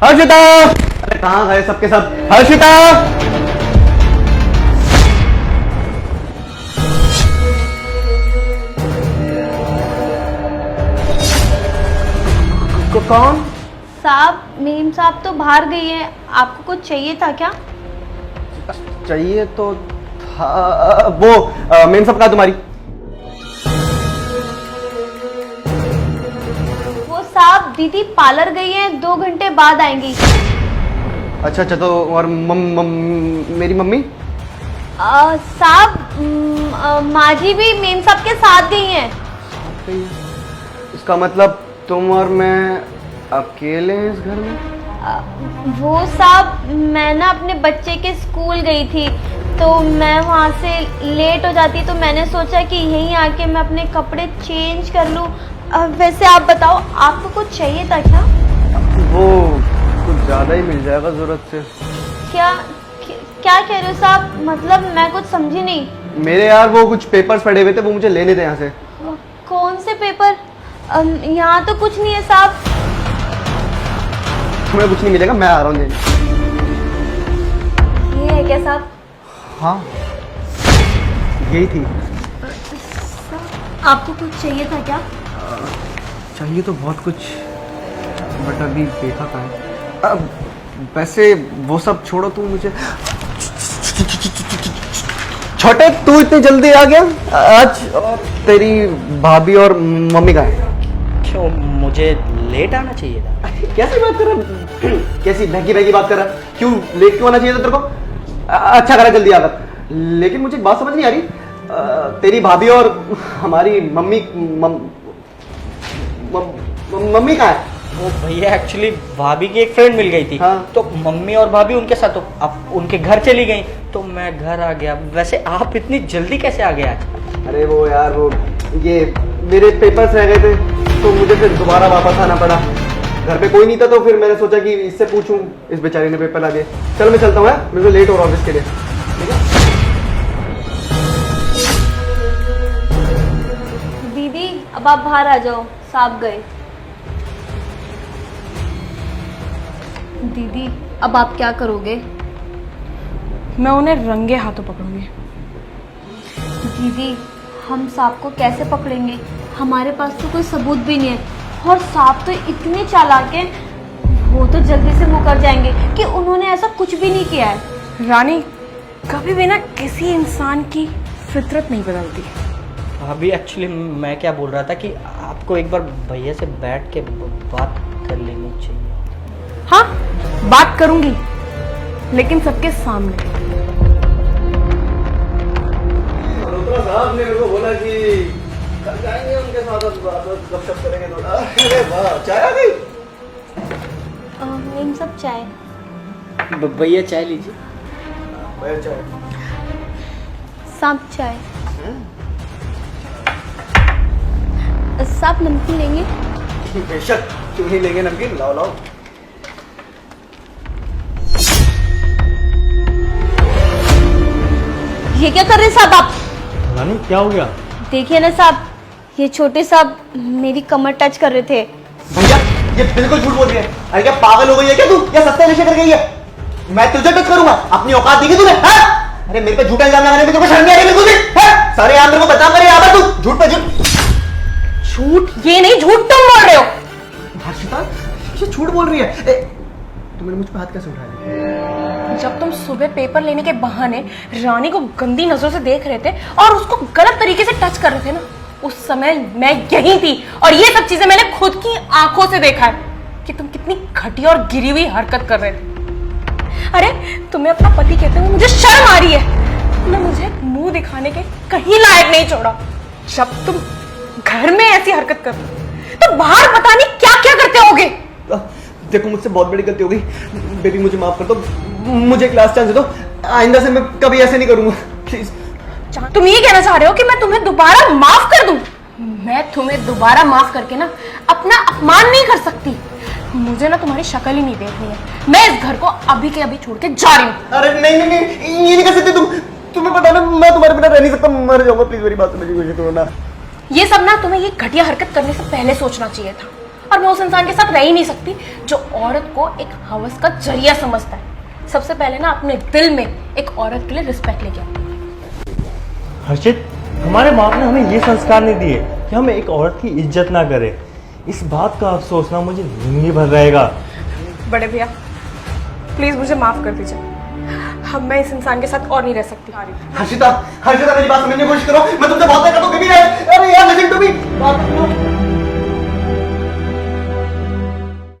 हर्षिता, अरे कहाँ गए सबके सब? हर्षिता, कौन? साहब, मीम साहब तो बाहर गई है। आपको कुछ चाहिए था क्या? चाहिए तो था। वो मेम सब कहा तुम्हारी? वो साहब दीदी पार्लर गई है, 2 घंटे बाद आएंगी। अच्छा अच्छा, तो और मेरी मम्मी? साहब माँ जी भी मीम साहब के साथ गई हैं। इसका मतलब तुम और मैं अकेले हैं इस घर में? वो साहब, मैं ना अपने बच्चे के स्कूल गई थी, तो मैं वहाँ से लेट हो जाती, तो मैंने सोचा कि यहीं आके मैं अपने कपड़े चेंज कर लूँ। वैसे आप बताओ, आपको कुछ चाहिए था क्या? वो कुछ ज्यादा ही मिल जाएगा जरूरत से। क्या क्या कह रहे हो साहब? मतलब मैं कुछ समझी नहीं। मेरे यार वो कुछ पेपर्स पड़े हुए थे, वो मुझे लेने थे यहाँ से। कौन से पेपर? यहाँ तो कुछ नहीं है साहब। तुम्हें कुछ नहीं मिलेगा, मैं आ रहा हूँ लेने। ये है क्या साहब? हाँ, यही थी। आपको कुछ चाहिए था क्या? चाहिए तो बहुत कुछ, बट अभी देखा कहाँ है। अब वैसे वो सब छोड़ो, तुम मुझे छोटे, तू इतनी जल्दी आ गया आज? और तेरी भाभी और मम्मी कहाँ है? क्यों, मुझे लेट आना चाहिए था? कैसी बात कर रहा? कैसी बहकी बहकी बात कर रहा? क्यों लेट क्यों आना चाहिए था तेरे को? अच्छा करा जल्दी आकर। लेकिन मुझे एक बात समझ नहीं आ रही, तेरी भाभी और हमारी मम्मी मम्मी कहाँ है? वो भैया एक्चुअली भाभी की एक फ्रेंड मिल गई थी। हाँ। तो मम्मी और भाभी उनके साथ, तो अब उनके घर चली गई, तो मैं घर आ गया। वैसे आप इतनी जल्दी कैसे आ गए आज? अरे वो यार, वो ये मेरे पेपर्स रह गए थे, तो मुझे फिर दोबारा वापस आना पड़ा। घर पे कोई नहीं था, तो फिर मैंने सोचा कि इससे पूछूं, इस बेचारी ने पेपर ला दिए। चल मैं चलता हूँ, मेरे को लेट हो रहा हूँ ऑफिस के लिए। ठीक है दीदी, अब आप बाहर आ जाओ, साहब गए। दीदी, अब आप क्या करोगे? मैं उन्हें रंगे हाथों पकड़ूंगी। दीदी, हम सांप को कैसे पकड़ेंगे? हमारे पास तो कोई सबूत भी नहीं है, और सांप तो इतने चालाक हैं, वो तो जल्दी से मुकर जाएंगे कि उन्होंने ऐसा कुछ भी नहीं किया है। रानी, कभी भी ना किसी इंसान की फितरत नहीं बदलती। भाभी एक्चुअली मैं क्या बोल रहा था कि आपको एक बार भैया से बैठ के बात कर लेनी चाहिए। हाँ, बात करूंगी, लेकिन सबके सामने। मल्होत्रा साहब ने मेरे को बोला कि कल जाएंगे उनके साथ, गपशप करेंगे थोड़ा। अरे वाह, चाय आ गई? इन सब चाय। भैया चाय लीजिए। भैया चाय। सांप चाय। सांप नमकीन लेंगे? बेशक, क्यों नहीं लेंगे नमकीन, लाओ लाओ। ये क्या कर रहे हैं साहब आप? रानी क्या हो गया? देखिए ना साहब, ये छोटे साहब मेरी कमर टच कर रहे थे। भैया ये बिल्कुल झूठ बोल रही है। अरे क्या पागल हो गई है क्या तू? या सस्ते नशे कर गई है? मैं तुझे टच करूंगा? अपनी औकात देखी तूने? अरे मेरे पे झूठा इल्जाम लगाने में तेरे को शर्म नहीं आ रही बिल्कुल भी? सारे यहाँ मेरे को बदनाम करे यहाँ पर, तू झूठ पे झूठ। झूठ ये नहीं, झूठ तुम बोल रहे हो। हर्षिता, ये झूठ बोल रही है। तुमने मुझ पे हाथ कैसे उठाया? जब तुम सुबह पेपर लेने के बहाने रानी को गंदी नजरों से देख रहे थे और उसको गलत तरीके से टच कर रहे थे ना, उस समय मैं यहीं थी, और ये सब चीजें मैंने खुद की आंखों से देखा है कि तुम कितनी घटिया और गिरी हुई हरकत कर रहे थे। अरे तुम्हें अपना पति कहते हुए मुझे शर्म आ रही है। तुमने मुझे मुंह दिखाने के कहीं लायक नहीं छोड़ा। जब तुम घर में ऐसी हरकत कर तो बाहर पता नहीं क्या क्या करते होगे। देखो मुझसे बहुत बड़ी गलती हो गई बेबी, मुझे माफ कर दो, मुझे एक लास्ट चांस दे दो। आइंदा से मैं कभी ऐसे नहीं करूंगा, प्लीज। तुम ये कहना चाह रहे हो कि मैं तुम्हें दोबारा माफ कर दूं? मैं तुम्हें दोबारा माफ करके ना अपना अपमान नहीं कर सकती। मुझे ना तुम्हारी शक्ल ही नहीं देखनी है। मैं इस घर को अभी के अभी छोड़ के जा रही हूँ। अरे नहीं नहीं नहीं, ये नहीं कर सकती तुम। तुम्हें पता ना मैं तुम्हारे बिना रह नहीं सकता, मर जाऊंगा। प्लीज मेरी बात समझिए, कोशिश करो ना। ये सब ना तुम्हें ये घटिया हरकत करने से पहले सोचना चाहिए था। और मैं उस इंसान के साथ रह ही नहीं सकती जो औरत को एक हवस का जरिया समझता है। सबसे पहले ना अपने दिल में एक औरत के लिए रिस्पेक्ट लेके आओ। हर्षित, हमारे बाप ने हमें ये संस्कार नहीं दिए कि हम एक औरत की इज्जत ना करें। इस बात का अफसोस ना मुझे जिंदगी भर रहेगा। बड़े भैया प्लीज मुझे माफ कर दीजिए, अब मैं इस इंसान के साथ और नहीं रह सकती। हर्षिता, हर्षिता मेरी बात समझने की कोशिश करो, मैं तुमसे बात करता हूँ कभी नहीं। अरे यार लिसन टू मी, बात सुनो।